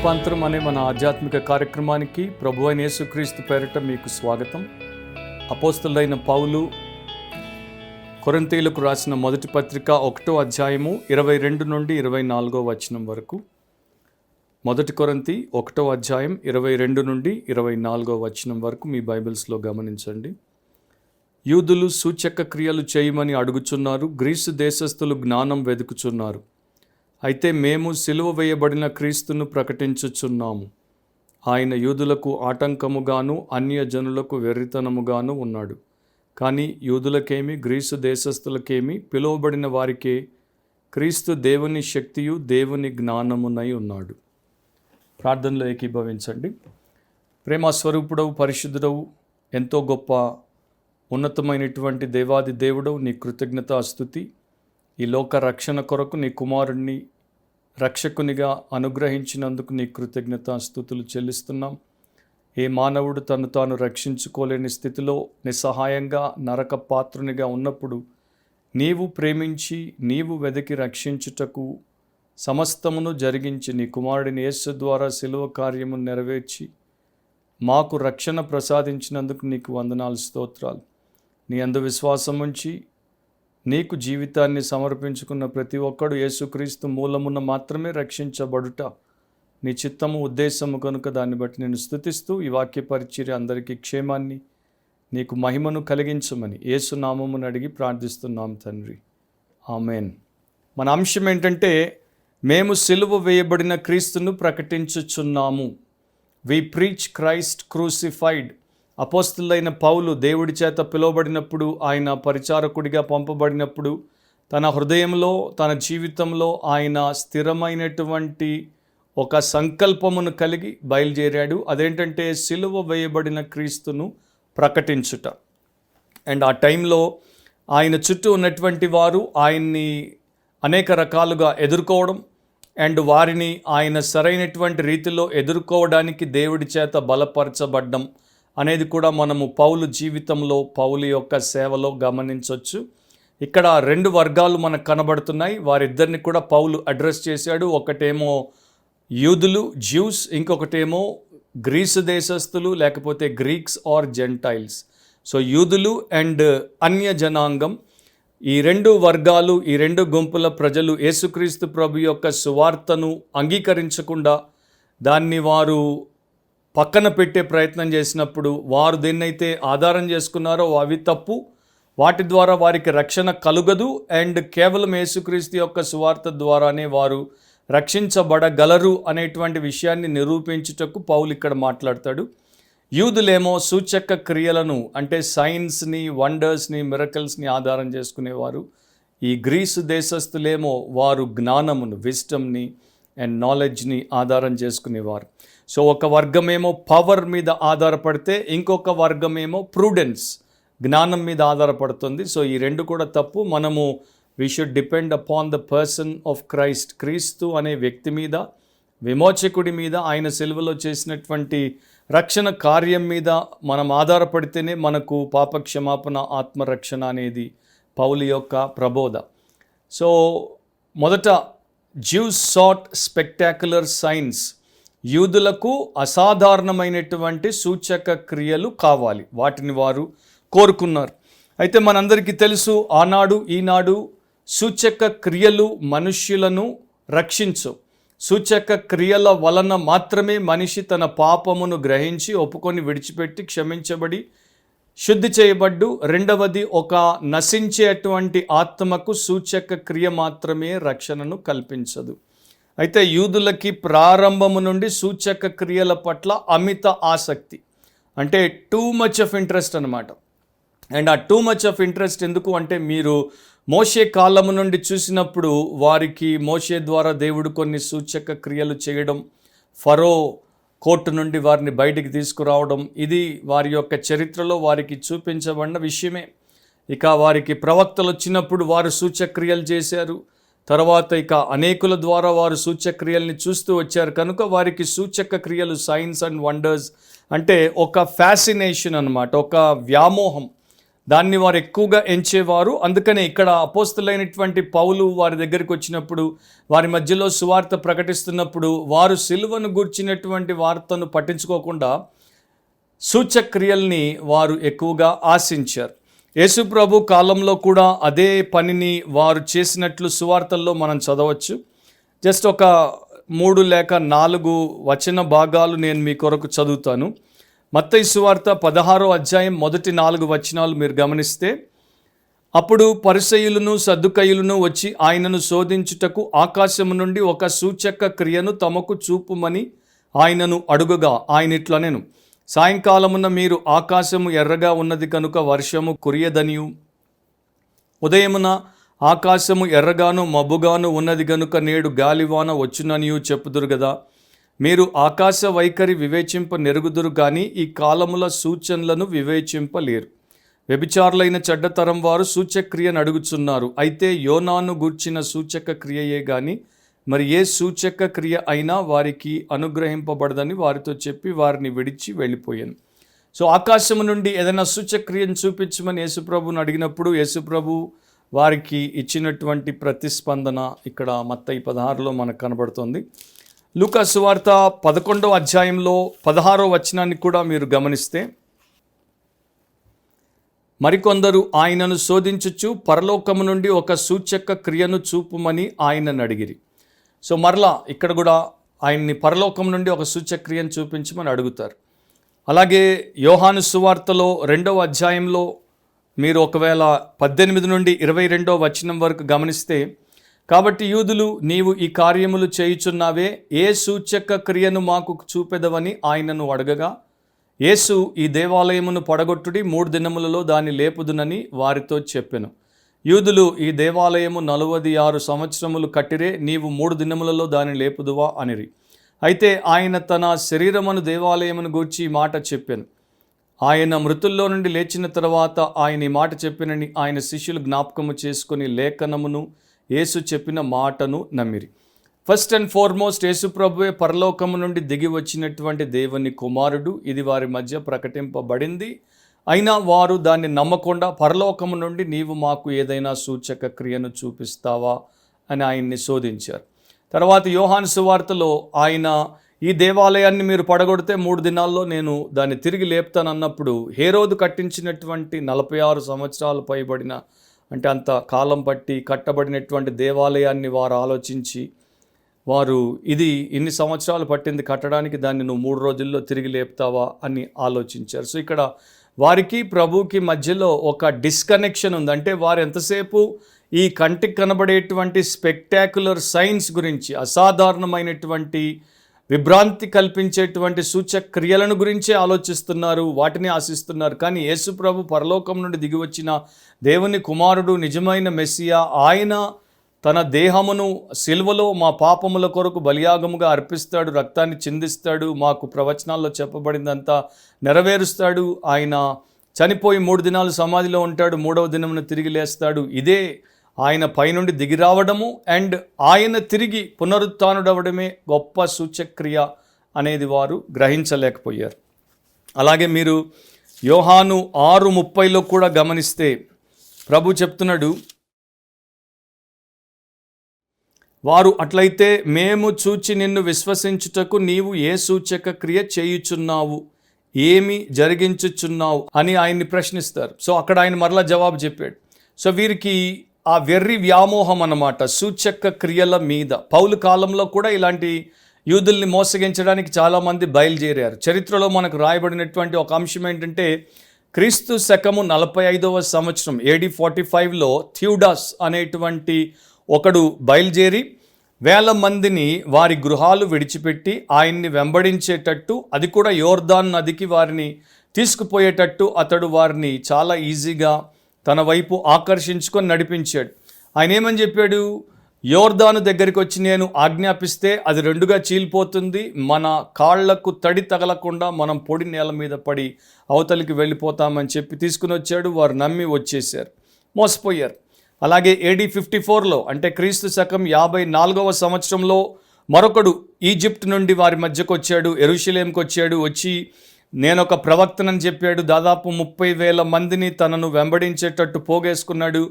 రూపాంతరం అనే మన ఆధ్యాత్మిక కార్యక్రమానికి ప్రభువైన యేసుక్రీస్తు పేరిట మీకు స్వాగతం. అపోస్తలుడైన పౌలు కొరింథీయులకు రాసిన మొదటి పత్రిక 1వ అధ్యాయము 22 నుండి 24వ వచనం వరకు. మొదటి కొరింథీ 1వ అధ్యాయం 22 నుండి 24వ వచనం వరకు మీ బైబిల్స్లో గమనించండి. యూదులు సూచక క్రియలు చేయమని అడుగుచున్నారు, గ్రీసు దేశస్థులు జ్ఞానం వెదుకుచున్నారు. అయితే మేము సిలువ వేయబడిన క్రీస్తును ప్రకటించుచున్నాము. ఆయన యూదులకు ఆటంకముగాను అన్యజనులకు వెర్రితనముగాను ఉన్నాడు. కానీ యూదులకేమి గ్రీసు దేశస్థులకేమి పిలువబడిన వారికే క్రీస్తు దేవుని శక్తియు దేవుని జ్ఞానమునై ఉన్నాడు. ప్రార్థనలో ఏకీభవించండి. ప్రేమ స్వరూపుడవు, పరిశుద్ధుడవు, ఎంతో గొప్ప ఉన్నతమైనటువంటి దేవాది దేవుడవు, నీ కృతజ్ఞత స్తుతి. ఈ లోక రక్షణ కొరకు నీ కుమారుణ్ణి రక్షకునిగా అనుగ్రహించినందుకు నీ కృతజ్ఞత స్తుతులు చెల్లిస్తున్నాం. ఏ మానవుడు తను తాను రక్షించుకోలేని స్థితిలో నిస్సహాయంగా నరక పాత్రునిగా ఉన్నప్పుడు నీవు ప్రేమించి నీవు వెదకి రక్షించుటకు సమస్తమును జరిగించి నీ కుమారుడిని యేసు ద్వారా శిలువ కార్యము నెరవేర్చి మాకు రక్షణ ప్రసాదించినందుకు నీకు వందనాలు, స్తోత్రాలు. నీ అందు విశ్వాసం ఉంచి నీకు జీవితాన్ని సమర్పించుకున్న ప్రతి ఒక్కడు యేసుక్రీస్తు మూలమున మాత్రమే రక్షించబడుట నీ చిత్తము, ఉద్దేశము కనుక దాన్ని బట్టి నేను స్తుతిస్తూ ఈ వాక్య పరిచర్య అందరికీ క్షేమాన్ని, నీకు మహిమను కలిగించమని యేసు నామమును అడిగి ప్రార్థిస్తున్నాం తండ్రి, ఆమెన్. మన అంశం ఏంటంటే, మేము సిలువ వేయబడిన క్రీస్తును ప్రకటించుచున్నాము. We preach Christ crucified. అపోస్తలుడైన పౌలు దేవుడి చేత పిలువబడినప్పుడు, ఆయన పరిచారకుడిగా పంపబడినప్పుడు తన హృదయంలో, తన జీవితంలో ఆయన స్థిరమైనటువంటి ఒక సంకల్పమును కలిగి బయలుదేరాడు. అదేంటంటే సిలువ వేయబడిన క్రీస్తును ప్రకటించుట. అండ్ ఆ టైంలో ఆయన చుట్టూ ఉన్నటువంటి వారు ఆయన్ని అనేక రకాలుగా ఎదుర్కోవడం అండ్ వారిని ఆయన సరైనటువంటి రీతిలో ఎదుర్కోవడానికి దేవుడి చేత బలపరచబడ్డం అనేది కూడా మనము పౌలు జీవితంలో, పౌలు యొక్క సేవలో గమనించవచ్చు. ఇక్కడ రెండు వర్గాలు మనకు కనబడుతున్నాయి. వారిద్దరిని కూడా పౌలు అడ్రస్ చేశాడు. ఒకటేమో యూదులు, జ్యూస్, ఇంకొకటేమో గ్రీసు దేశస్థులు లేకపోతే గ్రీక్స్ ఆర్ జెంటైల్స్. సో యూదులు అండ్ అన్య జనాంగం, ఈ రెండు వర్గాలు, ఈ రెండు గుంపుల ప్రజలు యేసుక్రీస్తు ప్రభు యొక్క సువార్తను అంగీకరించకుండా దాన్ని వారు పక్కన పెట్టే ప్రయత్నం చేసినప్పుడు, వారు దేన్నైతే ఆధారం చేసుకున్నారో అవి తప్పు, వాటి ద్వారా వారికి రక్షణ కలుగదు అండ్ కేవలం యేసుక్రీస్తు యొక్క సువార్త ద్వారానే వారు రక్షించబడగలరు అనేటువంటి విషయాన్ని నిరూపించుటకు పౌలు ఇక్కడ మాట్లాడతాడు. యూదులేమో సూచక క్రియలను అంటే సైన్స్ని, వండర్స్ని, మిరకల్స్ని ఆధారం చేసుకునేవారు. ఈ గ్రీసు దేశస్థులేమో వారు జ్ఞానమును, విజ్డమ్ని అండ్ నాలెడ్జ్ని ఆధారం చేసుకునేవారు. సో ఒక వర్గమేమో పవర్ మీద ఆధారపడితే ఇంకొక వర్గమేమో ప్రూడెన్స్, జ్ఞానం మీద ఆధారపడుతుంది. సో ఈ రెండు కూడా తప్పు. మనము we should depend upon the person of Christ. క్రీస్తు అనే వ్యక్తి మీద, విమోచకుడి మీద, ఆయన సిలువలో చేసినటువంటి రక్షణ కార్యం మీద మనం ఆధారపడితేనే మనకు పాపక్షమాపణ, ఆత్మరక్షణ అనేది పౌలు యొక్క ప్రబోధ. సో మొదట జ్యూస్ సాట్ స్పెక్టాక్యులర్ సైన్స్. యూదులకు అసాధారణమైనటువంటి సూచక క్రియలు కావాలి, వాటిని వారు కోరుకున్నారు. అయితే మనందరికీ తెలుసు, ఆనాడు ఈనాడు సూచక క్రియలు మనుష్యులను రక్షించు. సూచక క్రియల వలన మాత్రమే మనిషి తన పాపమును గ్రహించి ఒప్పుకొని విడిచిపెట్టి క్షమించబడి శుద్ధి చేయబడ్డు. రెండవది, ఒక నశించేటువంటి ఆత్మకు సూచక క్రియ మాత్రమే రక్షణను కల్పించదు. అయితే యూదులకి ప్రారంభము నుండి సూచక క్రియల పట్ల అమిత ఆసక్తి, అంటే టూ మచ్ ఆఫ్ ఇంట్రెస్ట్ అనమాట. అండ్ ఆ టూ మచ్ ఆఫ్ ఇంట్రెస్ట్ ఎందుకు అంటే, మీరు మోషే కాలము నుండి చూసినప్పుడు వారికి మోషే ద్వారా దేవుడు కొన్ని సూచక క్రియలు చేయడం, ఫరో కోర్టు నుండి వారిని బయటికి తీసుకురావడం, ఇది వారి యొక్క చరిత్రలో వారికి చూపించబడిన విషయమే. ఇక వారికి ప్రవక్తలు వచ్చినప్పుడు వారు సూచక్రియలు చేశారు. తర్వాత ఇక అనేకుల ద్వారా వారు సూచక్రియల్ని చూస్తూ వచ్చారు. కనుక వారికి సూచక క్రియలు, సైన్స్ అండ్ వండర్స్ అంటే ఒక ఫ్యాసినేషన్ అన్నమాట, ఒక వ్యామోహం. దాన్ని వారు ఎక్కువగా ఎంచేవారు. అందుకనే ఇక్కడ అపోస్తలులైనటువంటి పౌలు వారి దగ్గరికి వచ్చినప్పుడు, వారి మధ్యలో సువార్త ప్రకటిస్తున్నప్పుడు వారు సిలువను గూర్చినటువంటి వార్తను పట్టించుకోకుండా సూచక్రియల్ని వారు ఎక్కువగా ఆశించారు. యేసు ప్రభు కాలంలో కూడా అదే పనిని వారు చేసినట్లు సువార్తల్లో మనం చదవచ్చు. జస్ట్ ఒక 3 లేక 4 వచన భాగాలు నేను మీ కొరకు చదువుతాను. మత్తయి సువార్త 16వ అధ్యాయం మొదటి 4 వచనాలు మీరు గమనిస్తే, అప్పుడు పరిసయ్యులను సద్దుకయ్యులను వచ్చి ఆయనను శోధించుటకు ఆకాశము నుండి ఒక సూచక క్రియను తమకు చూపుమని ఆయనను అడుగగా, ఆయన ఇట్లనెను, సాయంకాలమున మీరు ఆకాశము ఎర్రగా ఉన్నది కనుక వర్షము కురియదనియు, ఉదయమున ఆకాశము ఎర్రగాను మబ్బుగాను ఉన్నది గనుక నేడు గాలివాన వచ్చుననియు చెప్పుదురు గదా. మీరు ఆకాశ వైఖరి వివేచింప నెరుగుదురు కానీ ఈ కాలముల సూచనలను వివేచింపలేరు. వ్యభిచారులైన చెడ్డతరం వారు సూచక్రియను అడుగుచున్నారు. అయితే యోనాను గూర్చిన సూచక క్రియయే గాని మరి ఏ సూచక క్రియ అయినా వారికి అనుగ్రహింపబడదని వారితో చెప్పి వారిని విడిచి వెళ్ళిపోయాను. సో ఆకాశము నుండి ఏదైనా సూచక్రియను చూపించమని యేసుప్రభుని అడిగినప్పుడు యేసుప్రభు వారికి ఇచ్చినటువంటి ప్రతిస్పందన ఇక్కడ మత్తయి 16లో మనకు కనబడుతుంది. లూకా సువార్త 11వ అధ్యాయంలో 16వ వచనాన్ని కూడా మీరు గమనిస్తే, మరికొందరు ఆయనను శోధించుచు పరలోకము నుండి ఒక సూచక క్రియను చూపుమని ఆయనను అడిగిరి. సో మరలా ఇక్కడ కూడా ఆయన్ని పరలోకం నుండి ఒక సూచక్రియను చూపించమని అడుగుతారు. అలాగే యోహాను సువార్తలో 2వ అధ్యాయంలో మీరు ఒకవేళ 18 నుండి 22వ వచనం వరకు గమనిస్తే, కాబట్టి యూదులు నీవు ఈ కార్యములు చేయుచున్నావే, ఏ సూచక క్రియను మాకు చూపెదవని ఆయనను అడగగా, యేసు ఈ దేవాలయమును పడగొట్టుడి 3 దినములలో దాన్ని లేపుదునని వారితో చెప్పెను. యూదులు ఈ దేవాలయము 46 సంవత్సరములు కట్టిరే, నీవు 3 దినములలో దాన్ని లేపుదువా అనిరి. అయితే ఆయన తన శరీరమును దేవాలయమును గూర్చి ఈ మాట చెప్పాను. ఆయన మృతుల్లో నుండి లేచిన తర్వాత ఆయన ఈ మాట చెప్పినని ఆయన శిష్యులు జ్ఞాపకము చేసుకుని లేఖనమును యేసు చెప్పిన మాటను నమ్మిరి. ఫస్ట్ అండ్ ఫార్మోస్ట్ యేసు ప్రభువే పరలోకము నుండి దిగి వచ్చినటువంటి దేవుని కుమారుడు. ఇది వారి మధ్య ప్రకటింపబడింది. అయినా వారు దాన్ని నమ్మకుండా పరలోకము నుండి నీవు మాకు ఏదైనా సూచక క్రియను చూపిస్తావా అని ఆయన్ని శోధించారు. తర్వాత యోహాను సువార్తలో ఆయన ఈ దేవాలయాన్ని మీరు పడగొడితే 3 దినాల్లో నేను దాన్ని తిరిగి లేపుతానన్నప్పుడు హేరోదు కట్టించినటువంటి 46 సంవత్సరాలు పైబడిన, అంటే అంత కాలం పట్టి కట్టబడినటువంటి దేవాలయాన్ని వారు ఆలోచించి వారు ఇది ఇన్ని సంవత్సరాలు పట్టింది కట్టడానికి, దాన్ని నువ్వు 3 రోజుల్లో తిరిగి లేపుతావా అని ఆలోచించారు. సో ఇక్కడ వారికి ప్రభుకి మధ్యలో ఒక డిస్కనెక్షన్ ఉంది. అంటే వారు ఎంతసేపు ఈ కంటికి కనబడేటువంటి స్పెక్టాక్యులర్ సైన్స్ గురించి, అసాధారణమైనటువంటి విభ్రాంతి కల్పించేటువంటి సూచక క్రియలను గురించే ఆలోచిస్తున్నారు, వాటిని ఆశిస్తున్నారు. కానీ యేసు ప్రభు పరలోకం నుండి దిగి వచ్చిన దేవుని కుమారుడు, నిజమైన మెస్సియా, ఆయన తన దేహమును సిలువలో మా పాపముల కొరకు బలియాగముగా అర్పిస్తాడు, రక్తాన్ని చిందిస్తాడు, మాకు ప్రవచనాల్లో చెప్పబడిందంతా నెరవేరుస్తాడు. ఆయన చనిపోయి 3 దినాలు సమాధిలో ఉంటాడు, 3వ దినమున తిరిగి లేస్తాడు. ఇదే ఆయన పైనుండి దిగి రావడము అండ్ ఆయన తిరిగి పునరుత్థానుడవడమే గొప్ప సూచక్రియ అనేది వారు గ్రహించలేకపోయారు. అలాగే మీరు యోహాను 6:30లో కూడా గమనిస్తే ప్రభు చెప్తున్నాడు, వారు అట్లయితే మేము చూచి నిన్ను విశ్వసించుటకు నీవు ఏ సూచక క్రియ చేయుచున్నావు, ఏమి జరిగించుచున్నావు అని ఆయన్ని ప్రశ్నిస్తారు. సో అక్కడ ఆయన మరలా జవాబు చెప్పాడు. సో వీరికి ఆ వెర్రి వ్యామోహం అన్నమాట సూచక క్రియల మీద. పౌలు కాలంలో కూడా ఇలాంటి యూదుల్ని మోసగించడానికి చాలామంది బయలుదేరారు. చరిత్రలో మనకు రాయబడినటువంటి ఒక అంశం ఏంటంటే, క్రీస్తు శకము 45వ సంవత్సరం AD 45లో థ్యూడాస్ అనేటువంటి ఒకడు బయలుదేరి 1000 మందిని వారి గృహాలు విడిచిపెట్టి ఆయన్ని వెంబడించేటట్టు, అది కూడా యోర్దాన్ నదికి వారిని తీసుకుపోయేటట్టు అతడు వారిని చాలా ఈజీగా తన వైపు ఆకర్షించుకొని నడిపించాడు. ఆయన ఏమని చెప్పాడు, యోర్దాను దగ్గరికి వచ్చి నేను ఆజ్ఞాపిస్తే అది 2గా చీలిపోతుంది, మన కాళ్లకు తడి తగలకుండా మనం పొడి నేల మీద పడి అవతలికి వెళ్ళిపోతామని చెప్పి తీసుకుని వచ్చాడు. వారు నమ్మి వచ్చేసారు, మోసపోయారు. అలాగే AD 54లో అంటే క్రీస్తు శకం 54వ సంవత్సరంలో మరొకడు ఈజిప్ట్ నుండి వారి మధ్యకు వచ్చాడు, యెరూషలేంకి వచ్చాడు. వచ్చి నేను ఒక ప్రవక్తనని చెప్పాడు. దాదాపు 30,000 మందిని తనను వెంబడించేటట్టు పోగేసుకున్నాడు.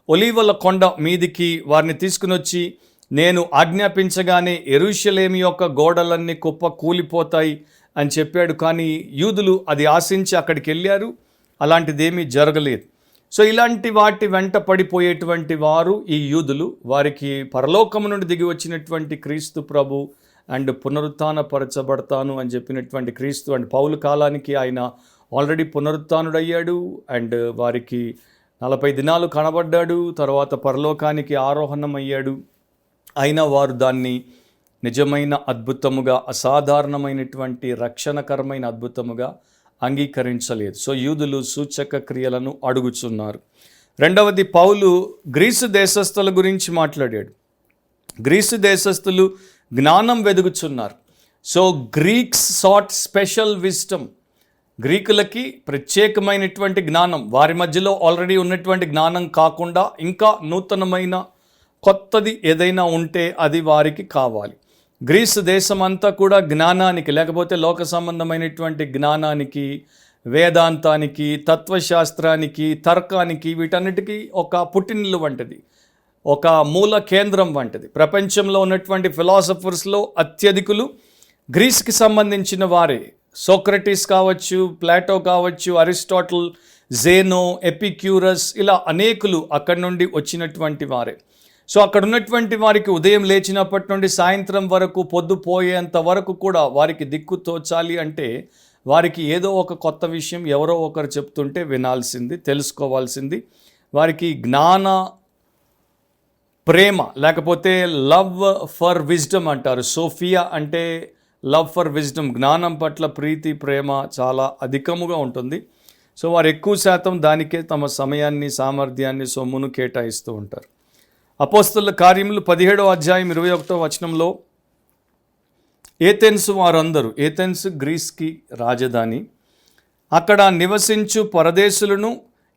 ఒలీవల కొండ మీదికి వారిని తీసుకుని వచ్చి, నేను ఆజ్ఞాపించగానే యెరూషలేము యొక్క గోడలన్నీ కుప్ప కూలిపోతాయి అని చెప్పాడు. కానీ యూదులు అది ఆశించి అక్కడికి వెళ్ళారు. అలాంటిదేమీ జరగలేదు. సో ఇలాంటి వాటి వెంట పడిపోయేటువంటి వారు ఈ యూదులు. వారికి పరలోకము నుండి దిగి వచ్చినటువంటి క్రీస్తు ప్రభు అండ్ పునరుత్థానపరచబడతాను అని చెప్పినటువంటి క్రీస్తు అండ్ పౌలు కాలానికి ఆయన ఆల్రెడీ పునరుత్థానుడయ్యాడు. అండ్ వారికి 40 దినాలు కనబడ్డాడు. తర్వాత పరలోకానికి ఆరోహణం అయ్యాడు. అయినా వారు దాన్ని నిజమైన అద్భుతముగా, అసాధారణమైనటువంటి రక్షణకరమైన అద్భుతముగా అంగీకరించలేదు. సో యూదులు సూచక క్రియలను అడుగుచున్నారు. రెండవది, పౌలు గ్రీసు దేశస్థుల గురించి మాట్లాడాడు. గ్రీసు దేశస్థులు జ్ఞానం వెదుగుచున్నారు. సో గ్రీక్స్ సాట్ స్పెషల్ విజ్డమ్. గ్రీకులకి ప్రత్యేకమైనటువంటి జ్ఞానం, వారి మధ్యలో ఆల్రెడీ ఉన్నటువంటి జ్ఞానం కాకుండా ఇంకా నూతనమైన కొత్తది ఏదైనా ఉంటే అది వారికి కావాలి. గ్రీసు దేశం అంతా కూడా జ్ఞానానికి, లేకపోతే లోక సంబంధమైనటువంటి జ్ఞానానికి, వేదాంతానికి, తత్వశాస్త్రానికి, తర్కానికి, వీటన్నిటికీ ఒక పుట్టినిల్లు వంటిది, ఒక మూల కేంద్రం వంటిది. ప్రపంచంలో ఉన్నటువంటి ఫిలాసఫర్స్లో అత్యధికులు గ్రీస్కి సంబంధించిన వారే. సోక్రటీస్ కావచ్చు, ప్లాటో కావచ్చు, అరిస్టాటిల్, జేనో, ఎపిక్యూరస్, ఇలా అనేకులు అక్కడి నుండి వచ్చినటువంటి వారే. సో అక్కడ ఉన్నటువంటి వారికి ఉదయం లేచినప్పటి నుండి సాయంత్రం వరకు, పొద్దుపోయేంత వరకు కూడా వారికి దిక్కు తోచాలి అంటే వారికి ఏదో ఒక కొత్త విషయం ఎవరో ఒకరు చెప్తుంటే వినాల్సింది, తెలుసుకోవాల్సింది. వారికి జ్ఞాన ప్రేమ, లేకపోతే లవ్ ఫర్ విజ్డమ్ అంటారు. సోఫియా అంటే లవ్ ఫర్ విజ్డమ్, జ్ఞానం పట్ల ప్రీతి, ప్రేమ చాలా అధికముగా ఉంటుంది. సో వారు ఎక్కువ శాతం దానికే తమ సమయాన్ని, సామర్థ్యాన్ని, సొమ్మును కేటాయిస్తూ ఉంటారు. అపోస్తలుల కార్యములు 17వ అధ్యాయం 21వ వచనంలో ఏథెన్స్ వారందరూ, ఏథెన్స్ గ్రీస్కి రాజధాని, అక్కడ నివసించు పరదేశులను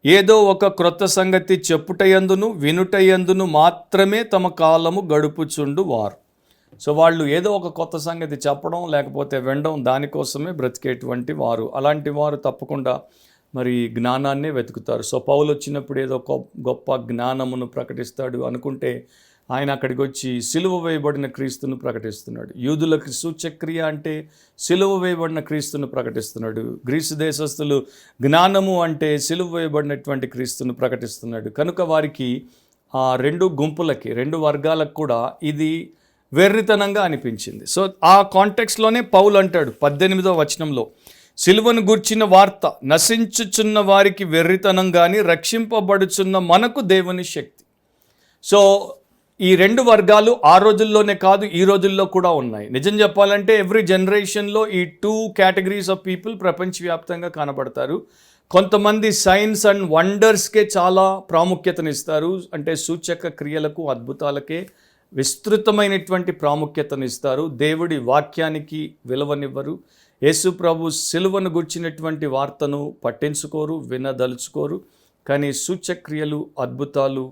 ఏదో ఒక క్రొత్త సంగతి చెప్పుటయందును వినుటయందును మాత్రమే తమ కాలము గడుపుచుండు వారు. సో వాళ్ళు ఏదో ఒక కొత్త సంగతి చెప్పడం లేకపోతే వినడం, దానికోసమే బ్రతికేటువంటి వారు. అలాంటి వారు తప్పకుండా మరి జ్ఞానాన్నే వెతుకుతారు. సో పౌలు వచ్చినప్పుడు ఏదో గొప్ప జ్ఞానమును ప్రకటిస్తాడు అనుకుంటే ఆయన అక్కడికి వచ్చి సిలువ వేయబడిన క్రీస్తును ప్రకటిస్తున్నాడు. యూదులకు సూచక్రియ అంటే సిలువ వేయబడిన క్రీస్తును ప్రకటిస్తున్నాడు. గ్రీసు దేశస్థులు జ్ఞానము అంటే సిలువ వేయబడినటువంటి క్రీస్తును ప్రకటిస్తున్నాడు. కనుక వారికి ఆ రెండు గుంపులకి, రెండు వర్గాలకు కూడా ఇది వెర్రితనంగా అనిపించింది. సో ఆ కాంటెక్స్లోనే పౌలు అంటాడు 18వ వచనంలో, సిలువను గూర్చిన వార్త నశించుచున్న వారికి వెర్రితనం కానీ, రక్షింపబడుచున్న మనకు దేవుని శక్తి. సో ఈ రెండు వర్గాలు ఆ రోజుల్లోనే కాదు, ఈ రోజుల్లో కూడా ఉన్నాయి. నిజం చెప్పాలంటే ఎవ్రీ జనరేషన్లో ఈ 2 కేటగిరీస్ ఆఫ్ పీపుల్ ప్రపంచవ్యాప్తంగా కనబడతారు. కొంతమంది సైన్స్ అండ్ వండర్స్కే చాలా ప్రాముఖ్యతనిస్తారు. అంటే సూచక క్రియలకు, అద్భుతాలకే విస్తృతమైనటువంటి ప్రాముఖ్యతనిస్తారు. దేవుడి వాక్యానికి విలువనివ్వరు. యేసు ప్రభు సిలువను గుర్చినటువంటి వార్తను పట్టించుకోరు, వినదలుచుకోరు. కానీ సూచక్రియలు, అద్భుతాలు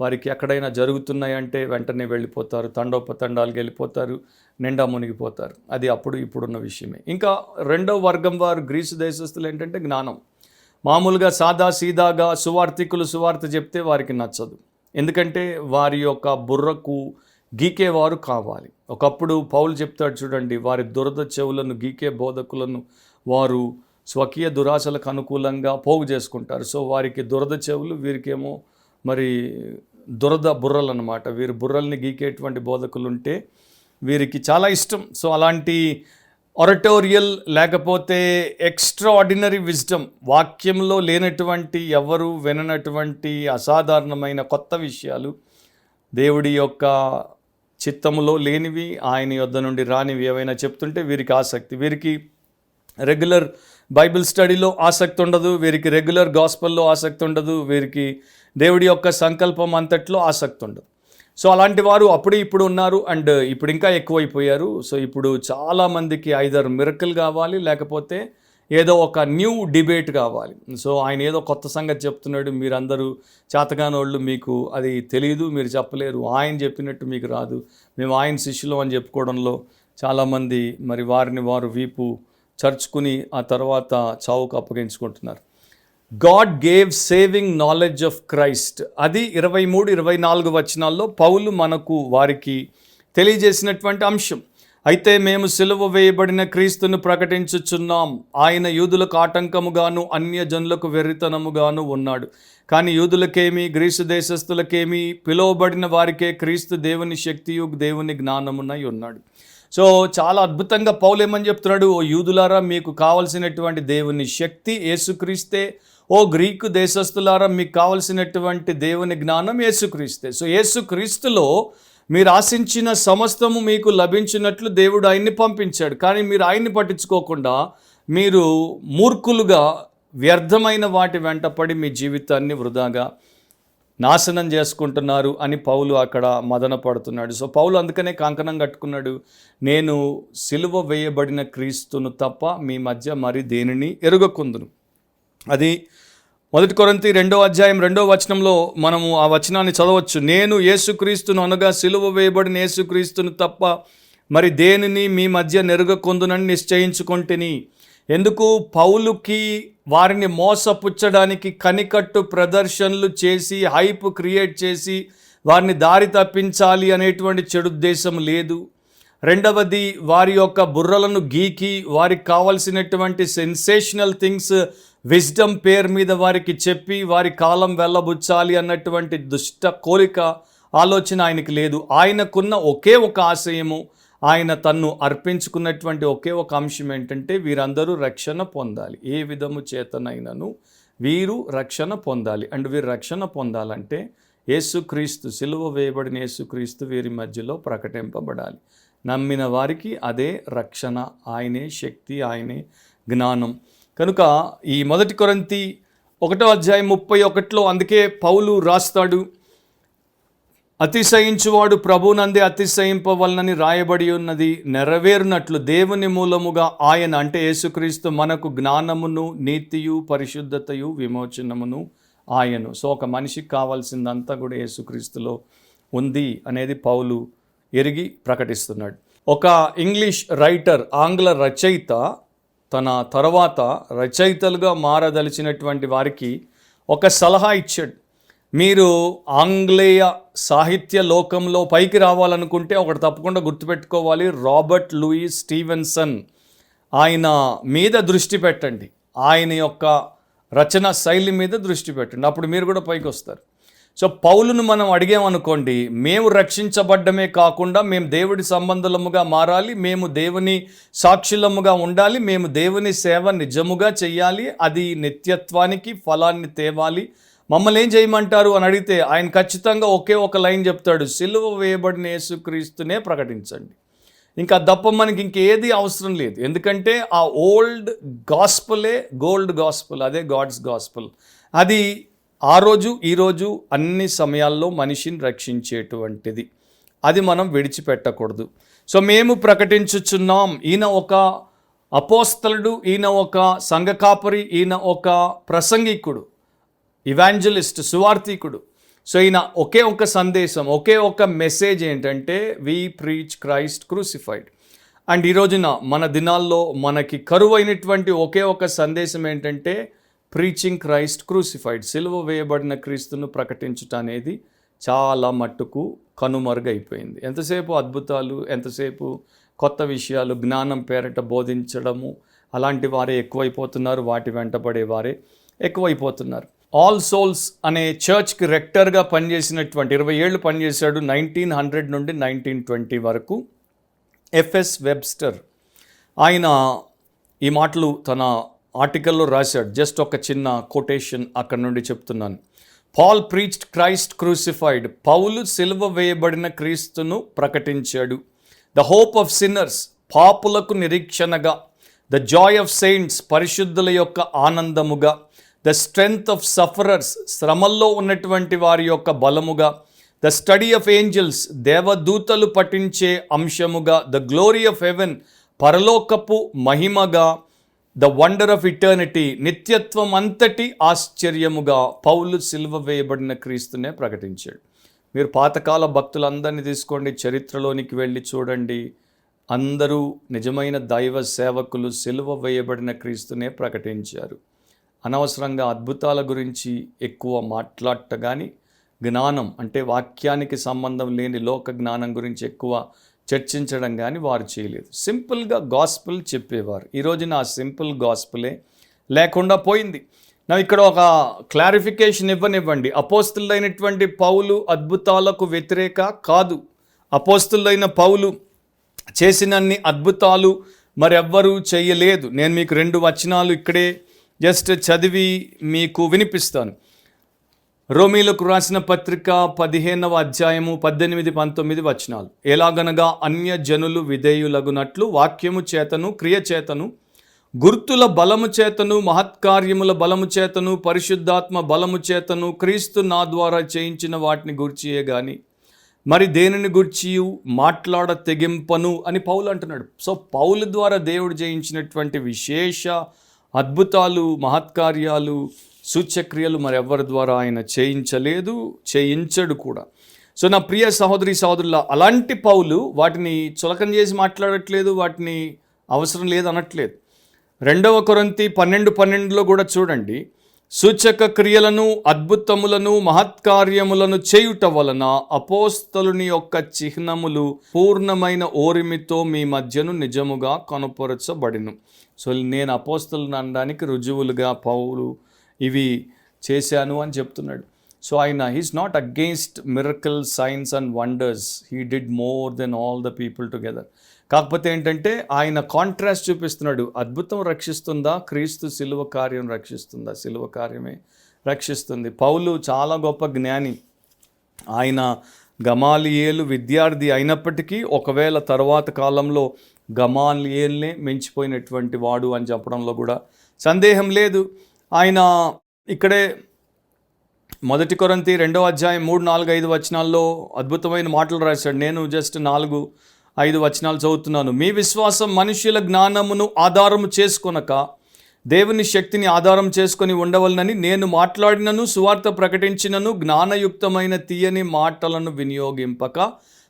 వారికి ఎక్కడైనా జరుగుతున్నాయంటే వెంటనే వెళ్ళిపోతారు, తండోపతండాలకు వెళ్ళిపోతారు, నిండా మునిగిపోతారు. అది అప్పుడు ఇప్పుడున్న విషయమే. ఇంకా రెండవ వర్గం వారు గ్రీసు దేశస్తులు ఏంటంటే జ్ఞానం. మామూలుగా సాదా సీదాగా సువార్థికులు సువార్త చెప్తే వారికి నచ్చదు. ఎందుకంటే వారి యొక్క బుర్రకు గీకేవారు కావాలి. ఒకప్పుడు పౌలు చెప్తాడు చూడండి, వారి దురద చెవులను గీకే బోధకులను వారు స్వకీయ దురాశలకు అనుకూలంగా పోగు చేసుకుంటారు. సో వారికి దురద చెవులు, వీరికేమో మరి దురద బుర్రలు అన్నమాట. వీరి బుర్రల్ని గీకేటువంటి బోధకులు ఉంటే వీరికి చాలా ఇష్టం. సో అలాంటి ఒరటోరియల్ లేకపోతే ఎక్స్ట్రా ఆర్డినరీ విజ్డమ్, వాక్యంలో లేనటువంటి, ఎవరు విననటువంటి అసాధారణమైన కొత్త విషయాలు, దేవుడి యొక్క చిత్తములో లేనివి, ఆయన యొద్ద నుండి రానివి ఏవైనా చెప్తుంటే వీరికి ఆసక్తి. వీరికి రెగ్యులర్ బైబిల్ స్టడీలో ఆసక్తి ఉండదు, వీరికి రెగ్యులర్ గాస్పల్లో ఆసక్తి ఉండదు, వీరికి దేవుడి యొక్క సంకల్పం అంతట్లో ఆసక్తి ఉండదు. సో అలాంటి వారు అప్పుడే ఇప్పుడు ఉన్నారు. అండ్ ఇప్పుడు ఇంకా ఎక్కువైపోయారు. సో ఇప్పుడు చాలామందికి ఐదర్ మిరకల్ కావాలి, లేకపోతే ఏదో ఒక న్యూ డిబేట్ కావాలి. సో ఆయన ఏదో కొత్త సంగతి చెప్తున్నాడు, మీరందరూ చేతగానోళ్ళు, మీకు అది తెలియదు, మీరు చెప్పలేరు, ఆయన చెప్పినట్టు మీకు రాదు, మేము ఆయన శిష్యులు అని చెప్పుకోవడంలో చాలామంది మరి వారిని వారు వీపు చర్చుకుని ఆ తర్వాత చావుకు అప్పగించుకుంటున్నారు. God gave saving knowledge of Christ, అది 23-24 వచనాల్లో పౌలు మనకు వారికి తెలియజేసినటువంటి అంశం. అయితే మేము సిలువ వేయబడిన క్రీస్తును ప్రకటించుచున్నాం, ఆయన యూదులకు ఆటంకముగాను అన్యజనులకు వెర్రితనముగాను ఉన్నాడు, కానీ యూదులకేమి గ్రీసు దేశస్థులకేమి పిలువబడిన వారికే క్రీస్తు దేవుని శక్తియు దేవుని జ్ఞానమునై ఉన్నాడు. సో చాలా అద్భుతంగా పౌలు ఏమని చెప్తున్నాడు, ఓ యూదులారా మీకు కావలసినటువంటి దేవుని శక్తి యేసుక్రీస్తే, ఓ గ్రీకు దేశస్థులారా మీకు కావలసినటువంటి దేవుని జ్ఞానం యేసుక్రీస్తే. సో యేసుక్రీస్తులో మీరు ఆశించిన సమస్తము మీకు లభించినట్లు దేవుడు ఆయన్ని పంపించాడు. కానీ మీరు ఆయన్ని పట్టించుకోకుండా మీరు మూర్ఖులుగా వ్యర్థమైన వాటి వెంటపడి మీ జీవితాన్ని వృధాగా నాశనం చేసుకుంటున్నారు అని పౌలు అక్కడ మదన పడుతున్నాడు. సో పౌలు అందుకనే కంకణం కట్టుకున్నాడు, నేను సిలువ వేయబడిన క్రీస్తును తప్ప మీ మధ్య మరి దేనిని ఎరుగకుందును. అది 1 కొరింథీ 2 వచనంలో మనము ఆ వచనాన్ని చదవచ్చు. నేను యేసుక్రీస్తును అనగా సిలువ వేయబడిన యేసుక్రీస్తును తప్ప మరి దేనిని మీ మధ్య నెరుగకొందునని నిశ్చయించుకొంటిని. ఎందుకు? పౌలుకి వారిని మోసపుచ్చడానికి కనికట్టు ప్రదర్శనలు చేసి హైప్ క్రియేట్ చేసి వారిని దారి తప్పించాలి అనేటువంటి చెడుద్దేశం లేదు. రెండవది, వారి యొక్క బుర్రలను గీకి వారికి కావలసినటువంటి సెన్సేషనల్ థింగ్స్ విజ్డమ్ పేరు మీద వారికి చెప్పి వారి కాలం వెళ్ళబుచ్చాలి అన్నటువంటి దుష్ట కోరిక ఆలోచన ఆయనకి లేదు. ఆయనకున్న ఒకే ఒక ఆశయము, ఆయన తన్ను అర్పించుకున్నటువంటి ఒకే ఒక అంశం ఏంటంటే వీరందరూ రక్షణ పొందాలి, ఏ విధము చేతనైనను వీరు రక్షణ పొందాలి. అండ్ వీరు రక్షణ పొందాలంటే యేసుక్రీస్తు, సిలువ వేయబడిన యేసుక్రీస్తు వీరి మధ్యలో ప్రకటింపబడాలి. నమ్మిన వారికి అదే రక్షణ, ఆయనే శక్తి, ఆయనే జ్ఞానం. కనుక ఈ 1 కొరింథీ 1:31 అందుకే పౌలు రాస్తాడు, అతిశయించువాడు ప్రభునందే అతిశయింపవలనని రాయబడి ఉన్నది, నెరవేరునట్లు దేవుని మూలముగా ఆయన అంటే యేసుక్రీస్తు మనకు జ్ఞానమును నీతియు పరిశుద్ధతయు విమోచనమును ఆయను. సో ఒక మనిషికి కావాల్సిందంతా కూడా యేసుక్రీస్తులో ఉంది అనేది పౌలు ఎరిగి ప్రకటిస్తున్నాడు. ఒక ఇంగ్లీష్ రైటర్, ఆంగ్ల రచయిత తన తర్వాత రచయితలుగా మారదలిచినటువంటి వారికి ఒక సలహా ఇచ్చాడు. మీరు ఆంగ్లేయ సాహిత్య లోకంలో పైకి రావాలనుకుంటే ఒకటి తప్పకుండా గుర్తుపెట్టుకోవాలి, రాబర్ట్ లూయిస్ స్టీవెన్సన్. ఆయన మీద దృష్టి పెట్టండి, ఆయన యొక్క రచన శైలి మీద దృష్టి పెట్టండి, అప్పుడు మీరు కూడా పైకి వస్తారు. సో పౌలును మనం అడిగామనుకోండి, మేము రక్షించబడ్డమే కాకుండా మేము దేవుడి సంబంధులముగా మారాలి, మేము దేవుని సాక్షులముగా ఉండాలి, మేము దేవుని సేవ నిజముగా చెయ్యాలి, అది నిత్యత్వానికి ఫలాన్ని తేవాలి, మమ్మల్ని ఏం చేయమంటారు అని అడిగితే ఆయన ఖచ్చితంగా ఒకే ఒక లైన్ చెప్తాడు, సిలువ వేయబడిన యేసుక్రీస్తునే ప్రకటించండి. ఇంకా తప్ప మనకి ఇంకేది అవసరం లేదు. ఎందుకంటే ఆ ఓల్డ్ గాస్పలే గోల్డ్ గాస్పల్, అదే గాడ్స్ గాస్పల్. అది ఆ రోజు ఈరోజు అన్ని సమయాల్లో మనిషిని రక్షించేటువంటిది, అది మనం విడిచిపెట్టకూడదు. సో మేము ప్రకటించుచున్నాం, ఈయన ఒక అపోస్తలుడు, ఈయన ఒక సంఘ కాపరి, ఈయన ఒక ప్రసంగికుడు, ఇవాంజలిస్ట్, సువార్థికుడు. సో ఈయన ఒకే ఒక సందేశం, ఒకే ఒక మెసేజ్ ఏంటంటే we preach Christ crucified. And ఈ రోజున మన దినాల్లో మనకి కరువైనటువంటి ఒకే ఒక సందేశం ఏంటంటే ప్రీచింగ్ క్రైస్ట్ క్రూసిఫైడ్, సిలువ వేయబడిన క్రీస్తును ప్రకటించుట అనేది చాలా మట్టుకు కనుమరుగైపోయింది. ఎంతసేపు అద్భుతాలు, ఎంతసేపు కొత్త విషయాలు, జ్ఞానం పేరట బోధించడము, అలాంటి వారే ఎక్కువైపోతున్నారు, వాటి వెంటబడే వారే ఎక్కువైపోతున్నారు. ఆల్ సోల్స్ అనే చర్చ్కి రెక్టర్గా పనిచేసినటువంటి 20 ఏళ్ళు పనిచేశాడు, 1900 నుండి 1920 వరకు. ఎఫ్ఎస్ వెబ్స్టర్ ఆయన ఈ మాటలు తన ఆర్టికల్లో రాశాడు. జస్ట్ ఒక చిన్న కొటేషన్ అక్కడ నుండి చెప్తున్నాను. పాల్ ప్రీచ్డ్ క్రైస్ట్ క్రూసిఫైడ్, పౌలు సిలువ వేయబడిన క్రీస్తును ప్రకటించాడు. ద హోప్ ఆఫ్ సిన్నర్స్, పాపులకు నిరీక్షణగా. ద జాయ్ ఆఫ్ సెయింట్స్, పరిశుద్ధుల యొక్క ఆనందముగా. ద స్ట్రెంగ్త్ ఆఫ్ సఫరర్స్, శ్రమల్లో ఉన్నటువంటి వారి యొక్క బలముగా. ద స్టడీ ఆఫ్ ఏంజల్స్, దేవదూతలు పఠించే అంశముగా. ద గ్లోరీ ఆఫ్ హెవెన్, పరలోకపు మహిమగా. ద వండర్ ఆఫ్ ఇటర్నిటీ, నిత్యత్వం అంతటి ఆశ్చర్యముగా పౌలు సిలువ వేయబడిన క్రీస్తునే ప్రకటించాడు. మీరు పాతకాల భక్తులందరినీ తీసుకోండి, చరిత్రలోనికి వెళ్ళి చూడండి, అందరూ నిజమైన దైవ సేవకులు సిలువ వేయబడిన క్రీస్తునే ప్రకటించారు. అనవసరంగా అద్భుతాల గురించి ఎక్కువ మాట్లాడట కానీ, జ్ఞానం అంటే వాక్యానికి సంబంధం లేని లోక జ్ఞానం గురించి ఎక్కువ చర్చించడం కానీ వారు చేయలేదు. సింపుల్గా గాస్పుల్ చెప్పేవారు. ఈరోజున ఆ సింపుల్ గాస్పులే లేకుండా పోయింది. నా ఇక్కడ ఒక క్లారిఫికేషన్ ఇవ్వనివ్వండి. అపోస్తులైనటువంటి పౌలు అద్భుతాలకు వ్యతిరేక కాదు. అపోస్తులైన పౌలు చేసినన్ని అద్భుతాలు మరెవ్వరూ చేయలేదు. నేను మీకు 2 వచనాలు ఇక్కడే జస్ట్ చదివి మీకు వినిపిస్తాను. రోమీలకు రాసిన పత్రిక 15వ అధ్యాయము 18-19 వచనాలు. ఎలాగనగా అన్య జనులు విధేయులగునట్లు వాక్యము చేతను క్రియ చేతను గుర్తుల బలము చేతను మహత్కార్యముల బలము చేతను పరిశుద్ధాత్మ బలము చేతను క్రీస్తు నా ద్వారా చేయించిన వాటిని గూర్చియే గాని మరి దేనిని గూర్చి మాట్లాడ తెగింపను అని పౌలు అంటున్నాడు. సో పౌలు ద్వారా దేవుడు చేయించినటువంటి విశేష అద్భుతాలు, మహత్కార్యాలు, సూచ్యక్రియలు మరి ఎవరి ద్వారా ఆయన చేయించలేదు, చేయించడు కూడా. సో నా ప్రియ సహోదరి సహోదరుల, అలాంటి పౌలు వాటిని చులకన చేసి మాట్లాడట్లేదు, వాటిని అవసరం లేదు అనట్లేదు. 2 కొరింథీ 12:12 కూడా చూడండి, సూచక క్రియలను అద్భుతములను మహత్కార్యములను చేయుట వలన అపోస్తలుని యొక్క చిహ్నములు పూర్ణమైన ఓరిమితో మీ మధ్యను నిజముగా కనుపరచబడిను. సో నేను అపోస్తలుని అనడానికి రుజువులుగా పౌలు ఇవి చేశాను అని చెప్తున్నాడు. సో ఆయన he's not against miracle science and wonders, he did more than all the people together. కాకపోతే ఏంటంటే ఆయన కాంట్రాస్ట్ చూపిస్తున్నాడు. అద్భుతం రక్షిస్తుందా, క్రీస్తు సిలువ కార్యం రక్షిస్తుందా? సిలువ కార్యమే రక్షిస్తుంది. పౌలు చాలా గొప్ప జ్ఞాని. ఆయన గమాలియేలు విద్యార్థి అయినప్పటికీ ఒకవేళ తర్వాత కాలంలో గమాలియేల్నే మించిపోయినటువంటి వాడు అని చెప్పడంలో కూడా సందేహం లేదు. ఆయన ఇక్కడే 1 కొరింథీ 2వ అధ్యాయం 3, 4, 5 వచనాల్లో అద్భుతమైన మాటలు రాశాడు. నేను జస్ట్ 4, 5 వచనాలు చదువుతున్నాను. మీ విశ్వాసం మనుష్యుల జ్ఞానమును ఆధారము చేసుకొనక దేవుని శక్తిని ఆధారం చేసుకొని ఉండవలనని నేను మాట్లాడినను సువార్త ప్రకటించినను జ్ఞానయుక్తమైన తీయని మాటలను వినియోగింపక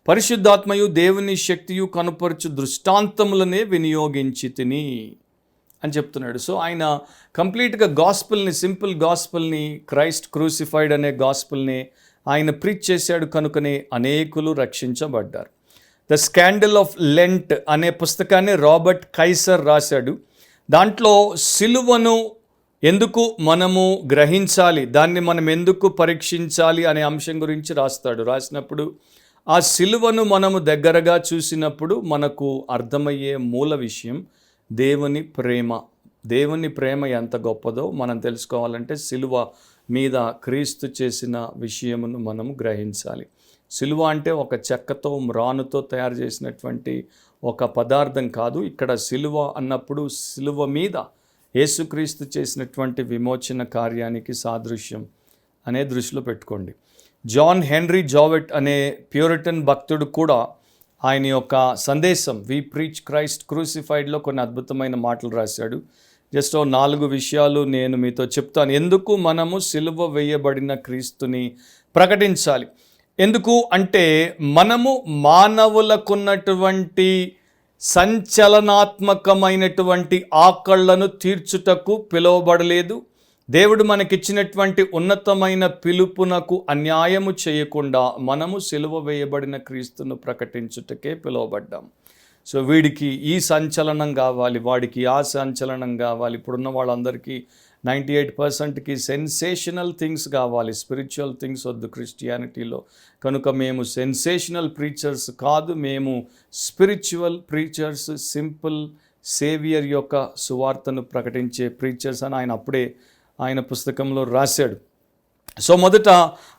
పరిశుద్ధాత్మయు దేవుని శక్తియు కనుపరచు దృష్టాంతములనే వినియోగించి తిని అని చెప్తున్నాడు. సో ఆయన కంప్లీట్గా గాస్పుల్ని, సింపుల్ గాస్పుల్ని, క్రైస్ట్ క్రూసిఫైడ్ అనే గాస్పుల్ని ఆయన ప్రీచ్ చేశాడు. కనుకనే అనేకులు రక్షించబడ్డారు. ద స్కాండల్ ఆఫ్ లెంట్ అనే పుస్తకాన్ని రాబర్ట్ కైసర్ రాశాడు. దాంట్లో సిలువను ఎందుకు మనము గ్రహించాలి, దాన్ని మనం ఎందుకు పరీక్షించాలి అనే అంశం గురించి రాస్తాడు. రాసినప్పుడు ఆ సిలువను మనము దగ్గరగా చూసినప్పుడు మనకు అర్థమయ్యే మూల విషయం దేవుని ప్రేమ. దేవుని ప్రేమ ఎంత గొప్పదో మనం తెలుసుకోవాలంటే సిలువ మీద క్రీస్తు చేసిన విషయమును మనము గ్రహించాలి. సిలువ అంటే ఒక చెక్కతో రానుతో తయారు చేసినటువంటి ఒక పదార్థం కాదు. ఇక్కడ సిలువ అన్నప్పుడు సిలువ మీద యేసుక్రీస్తు చేసినటువంటి విమోచన కార్యానికి సాదృశ్యం అనే దృష్టిలో పెట్టుకోండి. జాన్ హెన్రీ జావెట్ అనే ప్యూరిటన్ భక్తుడు కూడా ఆయన యొక్క సందేశం వి ప్రీచ్ క్రైస్ట్ క్రూసిఫైడ్లో కొన్ని అద్భుతమైన మాటలు రాశాడు. జస్ట్ 4 విషయాలు నేను మీతో చెప్తాను. ఎందుకు మనము సిలువ వేయబడిన క్రీస్తుని ప్రకటించాలి? ఎందుకు అంటే మనము మానవులకున్నటువంటి సంచలనాత్మకమైనటువంటి ఆకళ్లను తీర్చుటకు పిలువబడలేదు. దేవుడు మనకిచ్చినటువంటి ఉన్నతమైన పిలుపునకు అన్యాయము చేయకుండా మనము సిలువ వేయబడిన క్రీస్తును ప్రకటించుటకే పిలువబడ్డాం. సో వీడికి ఈ సంచలనం కావాలి, వాడికి ఆ సంచలనం కావాలి. ఇప్పుడున్న వాళ్ళందరికీ 98%కి సెన్సేషనల్ థింగ్స్ కావాలి, స్పిరిచువల్ థింగ్స్ వద్దు క్రిస్టియానిటీలో. కనుక మేము సెన్సేషనల్ ప్రీచర్స్ కాదు, మేము స్పిరిచువల్ ప్రీచర్స్, సింపుల్ సేవియర్ యొక్క సువార్తను ప్రకటించే ప్రీచర్స్ అని ఆయన అప్పుడే ఆయన పుస్తకంలో రాశాడు. సో మొదట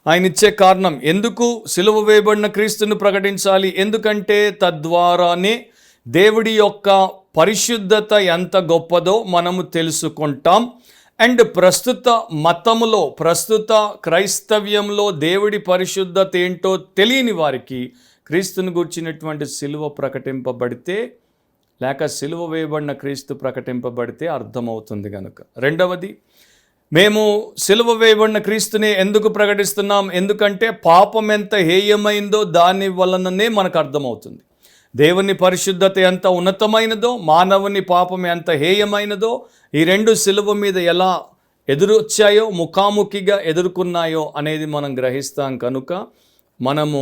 ఆయన ఇచ్చే కారణం, ఎందుకు సిలువ వేయబడిన క్రీస్తును ప్రకటించాలి? ఎందుకంటే తద్వారానే దేవుడి యొక్క పరిశుద్ధత ఎంత గొప్పదో మనము తెలుసుకుంటాం. అండ్ ప్రస్తుత మతములో, ప్రస్తుత క్రైస్తవ్యంలో దేవుడి పరిశుద్ధత ఏంటో తెలియని వారికి క్రీస్తుని గుర్చినటువంటి సిలువ ప్రకటింపబడితే, లేక సిలువ వేయబడిన క్రీస్తు ప్రకటింపబడితే అర్థమవుతుంది. కనుక రెండవది, మేము సిలువ వేయబడిన క్రీస్తుని ఎందుకు ప్రకటిస్తున్నాం? ఎందుకంటే పాపం ఎంత హేయమైందో దాని వలననే మనకు అర్థమవుతుంది. దేవుని పరిశుద్ధత ఎంత ఉన్నతమైనదో, మానవుని పాపం ఎంత హేయమైనదో, ఈ రెండు సిలువ మీద ఎలా ఎదురొచ్చాయో, ముఖాముఖిగా ఎదుర్కొన్నాయో అనేది మనం గ్రహిస్తాం. కనుక మనము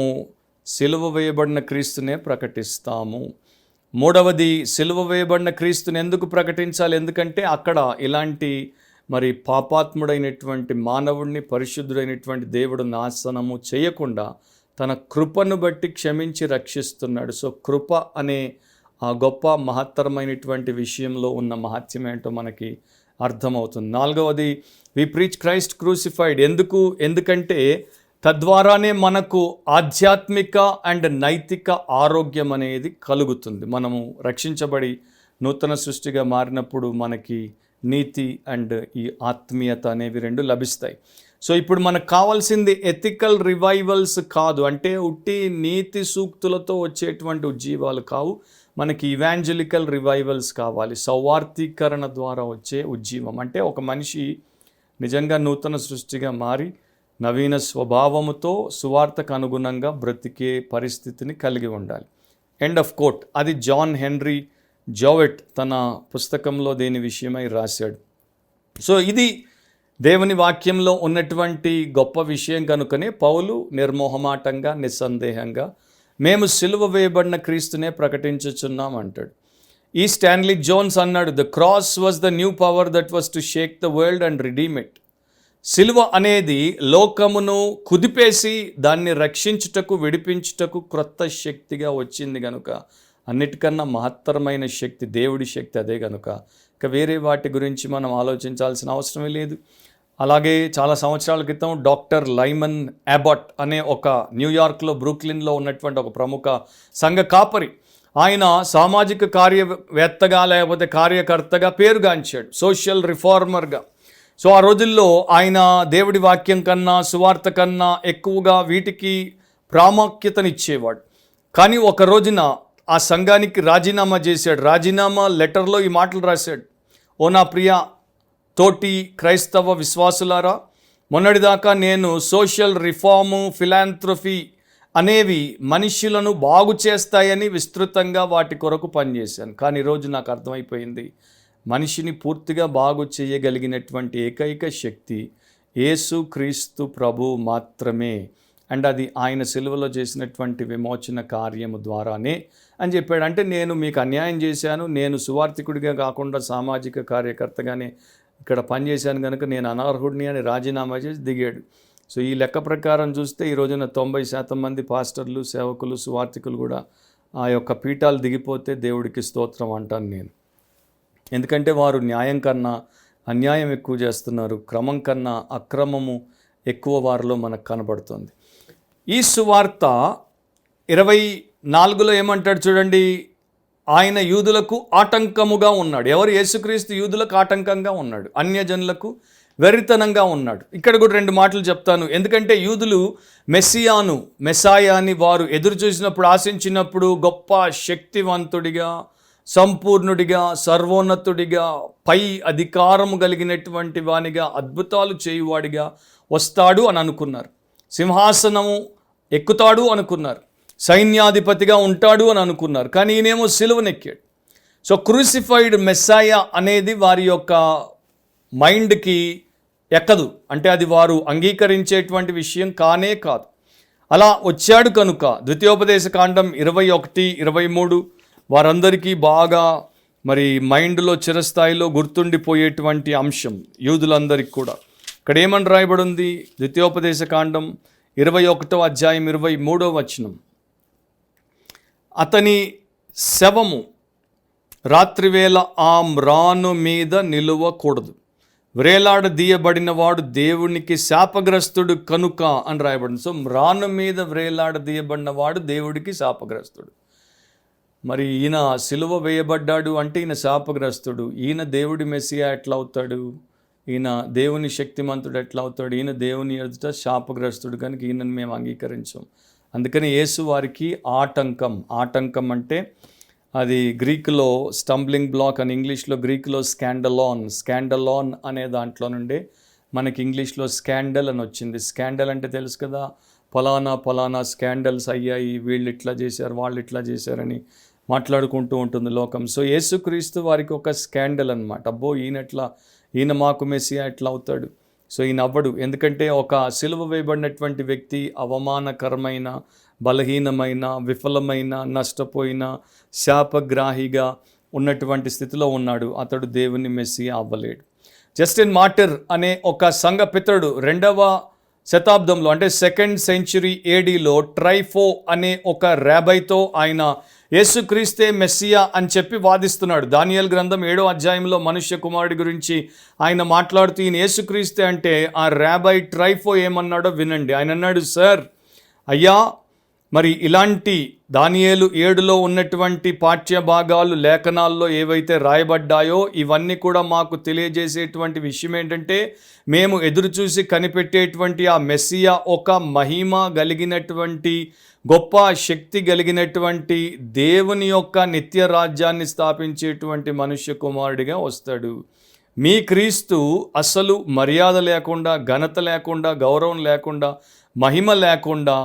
సిలువ వేయబడిన క్రీస్తునే ప్రకటిస్తాము. మూడవది, సిలువ వేయబడిన క్రీస్తుని ఎందుకు ప్రకటించాలి? ఎందుకంటే అక్కడ ఇలాంటి మరి పాపాత్ముడైనటువంటి మానవుడిని పరిశుద్ధుడైనటువంటి దేవుడు నాశనము చేయకుండా తన కృపను బట్టి క్షమించి రక్షిస్తున్నాడు. సో కృప అనే ఆ గొప్ప మహత్తరమైనటువంటి విషయంలో ఉన్న మహత్యం ఏంటో మనకి అర్థమవుతుంది. నాలుగవది, వి ప్రీచ్ క్రైస్ట్ క్రూసిఫైడ్. ఎందుకంటే తద్వారానే మనకు ఆధ్యాత్మిక అండ్ నైతిక ఆరోగ్యం అనేది కలుగుతుంది. మనము రక్షించబడి నూతన సృష్టిగా మారినప్పుడు మనకి నీతి అండ్ ఈ ఆత్మీయత అనేవి రెండు లభిస్తాయి. సో ఇప్పుడు మనకు కావాల్సింది ఎథికల్ రివైవల్స్ కాదు, అంటే ఉట్టి నీతి సూక్తులతో వచ్చేటువంటి ఉజ్జీవాలు కావు. మనకి ఇవాంజలికల్ రివైవల్స్ కావాలి, సౌవార్థీకరణ ద్వారా వచ్చే ఉజ్జీవం. అంటే ఒక మనిషి నిజంగా నూతన సృష్టిగా మారి నవీన స్వభావముతో సువార్తకు అనుగుణంగా బ్రతికే పరిస్థితిని కలిగి ఉండాలి. End of quote. అది జాన్ హెన్రీ జోవెట్ తన పుస్తకంలో దీని విషయమై రాశాడు. సో ఇది దేవుని వాక్యంలో ఉన్నటువంటి గొప్ప విషయం కనుకనే పౌలు నిర్మోహమాటంగా నిస్సందేహంగా మేము సిలువ వేయబడిన క్రీస్తునే ప్రకటించుచున్నాం అంటాడు. ఈ స్టాన్లీ జోన్స్ అన్నాడు, the cross was the new power that was to Sheikh the world and redeem it. సిలువ అనేది లోకమును కుదిపేసి దాన్ని రక్షించుటకు, విడిపించుటకు క్రొత్త శక్తిగా వచ్చింది కనుక అన్నిటికన్నా మహత్తరమైన శక్తి దేవుడి శక్తి అదే కనుక ఇక వేరే వాటి గురించి మనం ఆలోచించాల్సిన అవసరమే లేదు. అలాగే చాలా సంవత్సరాల క్రితం డాక్టర్ లైమన్ అబాట్ అనే ఒక న్యూయార్క్లో బ్రూక్లిన్లో ఉన్నటువంటి ఒక ప్రముఖ సంఘ కాపరి, ఆయన సామాజిక కార్యవేత్తగా లేకపోతే కార్యకర్తగా పేరుగాంచాడు, సోషల్ రిఫార్మర్గా. సో ఆ రోజుల్లో ఆయన దేవుడి వాక్యం కన్నా సువార్త కన్నా ఎక్కువగా వీటికి ప్రాముఖ్యతనిచ్చేవాడు. కానీ ఒక రోజున ఆ సంఘానికి రాజీనామా చేశాడు. రాజీనామా లెటర్లో ఈ మాటలు రాశాడు, ఓ నా ప్రియ తోటి క్రైస్తవ విశ్వాసులారా, మొన్నటిదాకా నేను సోషల్ రిఫార్ము, ఫిలాంథ్రఫీ అనేవి మనుష్యులను బాగు చేస్తాయని విస్తృతంగా వాటి కొరకు పనిచేశాను. కానీ ఈరోజు నాకు అర్థమైపోయింది, మనిషిని పూర్తిగా బాగు చేయగలిగినటువంటి ఏకైక శక్తి యేసు క్రీస్తు ప్రభు మాత్రమే. అండ్ అది ఆయన సిలువలో చేసినటువంటి విమోచన కార్యము ద్వారానే అని చెప్పాడు. అంటే నేను మీకు అన్యాయం చేశాను, నేను సువార్థికుడిగా కాకుండా సామాజిక కార్యకర్తగానే ఇక్కడ పనిచేశాను కనుక నేను అనర్హుడిని అని రాజీనామా చేసి దిగాడు. సో ఈ లెక్క ప్రకారం చూస్తే ఈ రోజున 90% మంది పాస్టర్లు, సేవకులు, సువార్థికులు కూడా ఆ యొక్క పీఠాలు దిగిపోతే దేవుడికి స్తోత్రం అంటాను నేను. ఎందుకంటే వారు న్యాయం కన్నా అన్యాయం ఎక్కువ చేస్తున్నారు, క్రమం కన్నా అక్రమము ఎక్కువ వారిలో మనకు కనబడుతుంది. ఈ సువార్త 24లో ఏమంటాడు చూడండి, ఆయన యూదులకు ఆటంకముగా ఉన్నాడు. ఎవరు? యేసుక్రీస్తు యూదులకు ఆటంకంగా ఉన్నాడు, అన్యజనులకు వెర్రితనంగా ఉన్నాడు. ఇక్కడ కూడా 2 మాటలు చెప్తాను. ఎందుకంటే యూదులు మెస్సాయాని వారు ఎదురు చూసినప్పుడు, ఆశించినప్పుడు గొప్ప శక్తివంతుడిగా, సంపూర్ణుడిగా, సర్వోన్నతుడిగా, పై అధికారము కలిగినటువంటి వానిగా, అద్భుతాలు చేయువాడిగా వస్తాడు అని అనుకున్నారు. సింహాసనము ఎక్కుతాడు అనుకున్నారు, సైన్యాధిపతిగా ఉంటాడు అని అనుకున్నారు. కానీ ఈయనేమో సిలువనెక్కాడు. సో క్రూసిఫైడ్ మెస్సాయా అనేది వారి యొక్క మైండ్కి ఎక్కదు, అంటే అది వారు అంగీకరించేటువంటి విషయం కానే కాదు. అలా వచ్చాడు కనుక ద్వితీయోపదేశ కాండం 21, 23 వారందరికీ బాగా మరి మైండ్లో చిరస్థాయిలో గుర్తుండిపోయేటువంటి అంశం యూదులందరికీ కూడా. ఇక్కడ ఏమని రాయబడి ఉంది? ద్వితీయోపదేశ కాండం 21వ అధ్యాయం 23వ వచనం, అతని శవము రాత్రివేళ ఆ మ్రాను మీద నిలువకూడదు, వ్రేలాడదీయబడిన వాడు దేవునికి శాపగ్రస్తుడు కనుక అని రాయబడింది. సో మ్రాను మీద వ్రేలాడదీయబడిన వాడు దేవుడికి శాపగ్రస్తుడు. మరి ఈయన సిలువ వేయబడ్డాడు అంటే ఈయన శాపగ్రస్తుడు. ఈయన దేవుడి మెస్సియా ఎట్లా అవుతాడు? ఈయన దేవుని శక్తిమంతుడు ఎట్లా అవుతాడు? ఈయన దేవుని ఎదుట శాపగ్రస్తుడు కనుక ఈయనను మేము అంగీకరించాం. అందుకని యేసు వారికి ఆటంకం అంటే అది గ్రీకులో స్టంబ్లింగ్ బ్లాక్ అని, ఇంగ్లీష్లో గ్రీకులో స్కాండలాన్ అనే దాంట్లో నుండే మనకి ఇంగ్లీష్లో స్కాండల్ అని వచ్చింది. స్కాండల్ అంటే తెలుసు కదా, ఫలానా స్కాండల్స్ అయ్యాయి, వీళ్ళు ఇట్లా చేశారు, వాళ్ళు ఇట్లా చేశారని మాట్లాడుకుంటూ ఉంటుంది లోకం. సో యేసుక్రీస్తు వారికి ఒక స్కాండల్ అనమాట. అబ్బో ఈయన మాకు మెస్సియా ఎట్లా అవుతాడు? సో ఈయన అవ్వడు. ఎందుకంటే ఒక సిలువ వేయబడినటువంటి వ్యక్తి అవమానకరమైన, బలహీనమైన, విఫలమైన, నష్టపోయిన, శాపగ్రాహిగా ఉన్నటువంటి స్థితిలో ఉన్నాడు. అతడు దేవుని మెస్సియా అవ్వలేడు. జస్టిన్ మార్టిర్ అనే ఒక సంఘ పితరుడు 2వ శతాబ్దంలో అంటే 2nd century ADలో ట్రైఫో అనే ఒక రాబైతో ఆయన యేసుక్రీస్తే మెస్సియా అని చెప్పి వాదిస్తున్నాడు. దానియేలు గ్రంథం 7వ అధ్యాయంలో మనుష్య కుమారుడి గురించి ఆయన మాట్లాడుతూ ఈయన యేసుక్రీస్తే అంటే ఆ రాబై ట్రైఫో ఏమన్నాడో వినండి. ఆయన అన్నాడు, సార్ అయ్యా, మరి ఇలాంటి దానియేలు 7లో ఉన్నటువంటి పాఠ్య భాగాలు లేఖనాల్లో ఏవైతే రాయబడ్డాయో ఇవన్నీ కూడా మాకు తెలియజేసేటువంటి విషయం ఏంటంటే, మేము ఎదురుచూసి కనిపెట్టేటువంటి ఆ మెస్సియా ఒక మహిమ కలిగినటువంటి, గొప్ప శక్తి కలిగినటువంటి, దేవుని యొక్క నిత్య రాజ్యాన్ని స్థాపించేటువంటి మనుష్య కుమారుడిగా వస్తాడు. మీ క్రీస్తు అసలు మర్యాద లేకుండా, ఘనత లేకుండా, గౌరవం లేకుండా, మహిమ లేకుండా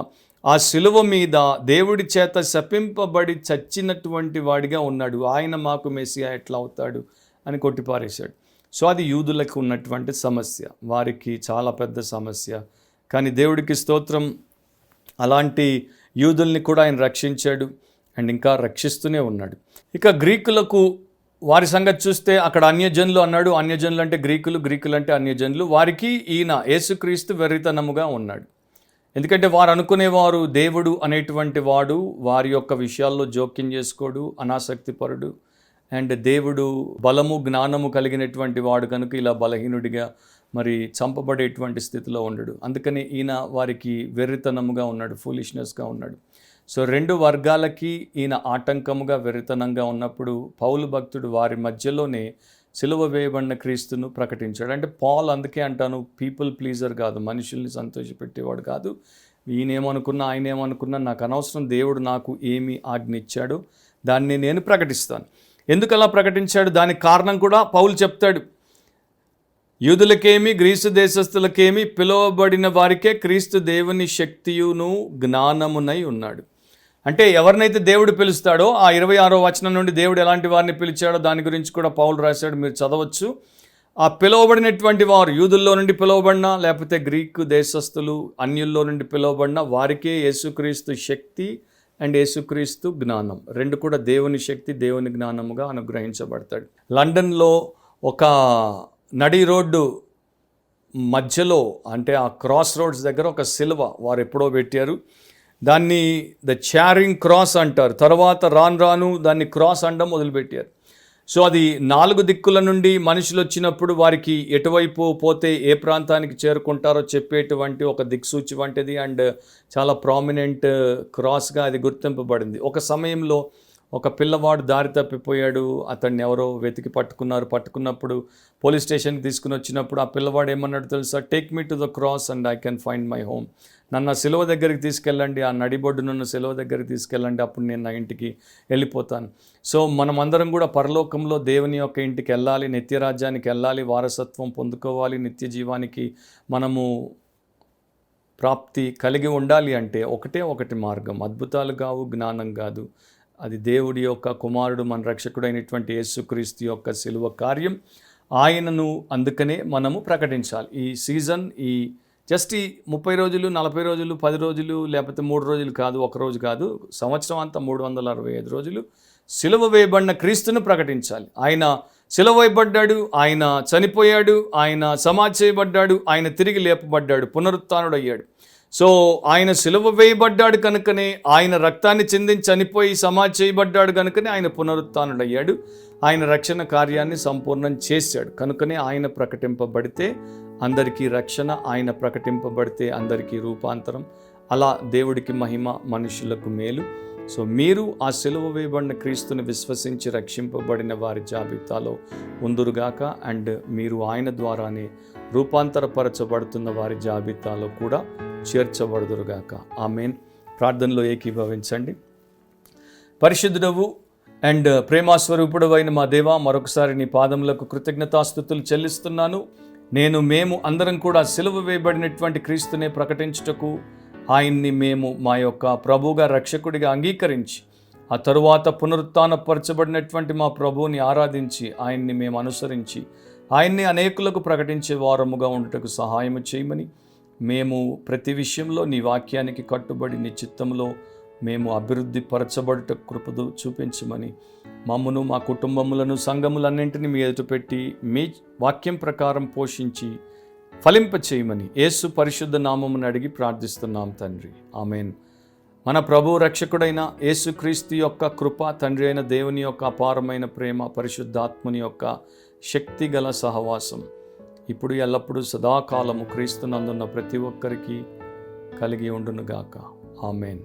ఆ శిలువ మీద దేవుడి చేత శపింపబడి చచ్చినటువంటి వాడిగా ఉన్నాడు. ఆయన మాకు మెస్సియా ఎట్లా అవుతాడు అని కొట్టిపారేశాడు. సో అది యూదులకు ఉన్నటువంటి సమస్య, వారికి చాలా పెద్ద సమస్య. కానీ దేవుడికి స్తోత్రం, అలాంటి యూదుల్ని కూడా ఆయన రక్షించాడు అండ్ ఇంకా రక్షిస్తూనే ఉన్నాడు. ఇక గ్రీకులకు వారి సంగతి చూస్తే అక్కడ అన్యజనులు అన్నాడు. అన్యజనులు అంటే గ్రీకులు, గ్రీకులు అంటే అన్యజనులు. వారికి ఈయన యేసుక్రీస్తు వెర్రితనముగా ఉన్నాడు. ఎందుకంటే వారు అనుకునేవారు దేవుడు అనేటువంటి వాడు వారి యొక్క విషయాల్లో జోక్యం చేసుకోడు, అనాసక్తిపరుడు, అండ్ దేవుడు బలము జ్ఞానము కలిగినటువంటి వాడు కనుక ఇలా బలహీనుడిగా మరి చంపబడేటువంటి స్థితిలో ఉండడు. అందుకని ఈయన వారికి వెర్రితనముగా ఉన్నాడు, ఫూలిష్నెస్గా ఉన్నాడు. సో 2 వర్గాలకి ఈయన ఆటంకముగా, వెర్రితనంగా ఉన్నప్పుడు పౌలు భక్తుడు వారి మధ్యలోనే సిలువ వేయబడిన క్రీస్తును ప్రకటించాడు. అంటే పాల్ అందుకే అంటాను, పీపుల్ ప్లీజర్ కాదు, మనుషుల్ని సంతోషపెట్టేవాడు కాదు. ఈయనేమనుకున్నా, ఆయన ఏమనుకున్నా నాకు అనవసరం. దేవుడు నాకు ఏమి ఆజ్ఞ ఇచ్చాడో దాన్ని నేను ప్రకటిస్తాను. ఎందుకు అలా ప్రకటించాడు దానికి కారణం కూడా పౌలు చెప్తాడు. యూదులకేమి, గ్రీసు దేశస్థులకేమి, పిలువబడిన వారికే క్రీస్తు దేవుని శక్తియును జ్ఞానమునై ఉన్నాడు. అంటే ఎవరినైతే దేవుడు పిలుస్తాడో ఆ 26వ వచనం నుండి దేవుడు ఎలాంటి వారిని పిలిచాడో దాని గురించి కూడా పౌలు రాశాడు, మీరు చదవచ్చు. ఆ పిలువబడినటువంటి వారు యూదుల్లో నుండి పిలువబడిన, లేకపోతే గ్రీకు దేశస్థులు అన్యుల్లో నుండి పిలువబడిన వారికే యేసుక్రీస్తు శక్తి అండ్ యేసుక్రీస్తు జ్ఞానం 2 కూడా దేవుని శక్తి, దేవుని జ్ఞానముగా అనుగ్రహించబడతాడు. లండన్లో ఒక నడి రోడ్డు మధ్యలో, అంటే ఆ క్రాస్ రోడ్స్ దగ్గర ఒక సిలువ వారు ఎప్పుడో పెట్టారు. దాన్ని ద చారింగ్ క్రాస్ అంటారు. తర్వాత రాను దాన్ని క్రాస్ అనడం మొదలుపెట్టారు. సో అది 4 దిక్కుల నుండి మనుషులు వచ్చినప్పుడు వారికి ఎటువైపు పోతే ఏ ప్రాంతానికి చేరుకుంటారో చెప్పేటువంటి ఒక దిక్సూచి వంటిది అండ్ చాలా ప్రామినెంట్ క్రాస్గా అది గుర్తింపబడింది. ఒక సమయంలో ఒక పిల్లవాడు దారి తప్పిపోయాడు, అతన్ని ఎవరో వెతికి పట్టుకున్నప్పుడు పోలీస్ స్టేషన్కి తీసుకుని వచ్చినప్పుడు ఆ పిల్లవాడు ఏమన్నాడు తెలుసా, take me to the cross and I can find my home. నన్ను ఆ సిలువ దగ్గరికి తీసుకెళ్ళండి, ఆ నడిబొడ్డునున్న సిలువ దగ్గరికి తీసుకెళ్ళండి, అప్పుడు నేను నా ఇంటికి వెళ్ళిపోతాను. సో మనమందరం కూడా పరలోకంలో దేవుని యొక్క ఇంటికి వెళ్ళాలి, నిత్యరాజ్యానికి వెళ్ళాలి, వారసత్వం పొందుకోవాలి, నిత్య జీవానికి మనము ప్రాప్తి కలిగి ఉండాలి అంటే ఒకటి మార్గం. అద్భుతాలు కావు, జ్ఞానం కాదు, అది దేవుడి యొక్క కుమారుడు, మన రక్షకుడైనటువంటి యేసుక్రీస్తు యొక్క సిలువ కార్యం. ఆయనను అందుకనే మనము ప్రకటించాలి. ఈ సీజన్ ఈ 30 రోజులు, 40 రోజులు, 10 రోజులు, లేకపోతే 3 రోజులు కాదు, 1 రోజు కాదు, సంవత్సరం అంతా 365 రోజులు సిలువ వేయబడిన క్రీస్తును ప్రకటించాలి. ఆయన సిలువ వేయబడ్డాడు, ఆయన చనిపోయాడు, ఆయన సమాధి చేయబడ్డాడు, ఆయన తిరిగి లేపబడ్డాడు, పునరుత్థానుడు అయ్యాడు. సో ఆయన సిలువ వేయబడ్డాడు కనుకనే, ఆయన రక్తాన్ని చిందించి చనిపోయి సమాధి చేయబడ్డాడు కనుకనే ఆయన పునరుత్థానుడయ్యాడు. ఆయన రక్షణ కార్యాన్ని సంపూర్ణం చేశాడు కనుకనే ఆయన ప్రకటింపబడితే అందరికీ రక్షణ, ఆయన ప్రకటింపబడితే అందరికీ రూపాంతరం. అలా దేవుడికి మహిమ, మనుషులకు మేలు. సో మీరు ఆ సిలువ వేయబడిన క్రీస్తుని విశ్వసించి రక్షింపబడిన వారి జాబితాలో ఉందురుగాక. అండ్ మీరు ఆయన ద్వారానే రూపాంతరపరచబడుతున్న వారి జాబితాలో కూడా చేర్చబడుదురుగాక. ఆమేన్. ప్రార్థనలో ఏకీభవించండి. పరిశుద్ధుడవు అండ్ ప్రేమాస్వరూపుడవైన మా దేవా, మరొకసారి నీ పాదములకు కృతజ్ఞతాస్తుతులు చెల్లిస్తున్నాను. మేము అందరం కూడా సిలువ వేయబడినటువంటి క్రీస్తునే ప్రకటించుటకు ఆయన్ని మేము మా యొక్క ప్రభువుగా రక్షకుడిగా అంగీకరించి ఆ తరువాత పునరుత్థానపరచబడినటువంటి మా ప్రభువుని ఆరాధించి ఆయన్ని మేము అనుసరించి ఆయన్ని అనేకులకు ప్రకటించే వారముగా ఉండుటకు సహాయము చేయమని, మేము ప్రతి విషయంలో నీ వాక్యానికి కట్టుబడి నీ చిత్తంలో మేము అభివృద్ధి పరచబడుట కృపదు చూపించమని, మమ్మను మా కుటుంబములను సంఘములన్నింటినీ మీ ఎదుట పెట్టి మీ వాక్యం ప్రకారం పోషించి ఫలింప చేయమని యేసు పరిశుద్ధ నామమును అడిగి ప్రార్థిస్తున్నాం తండ్రి, ఆమెన్. మన ప్రభు రక్షకుడైన యేసుక్రీస్తు యొక్క కృప, తండ్రి అయిన దేవుని యొక్క అపారమైన ప్రేమ, పరిశుద్ధాత్ముని యొక్క శక్తిగల సహవాసం ఇప్పుడు ఎల్లప్పుడూ సదాకాలము క్రీస్తునందున్న ప్రతి ఒక్కరికి కలిగి ఉండునుగాక. ఆమెన్.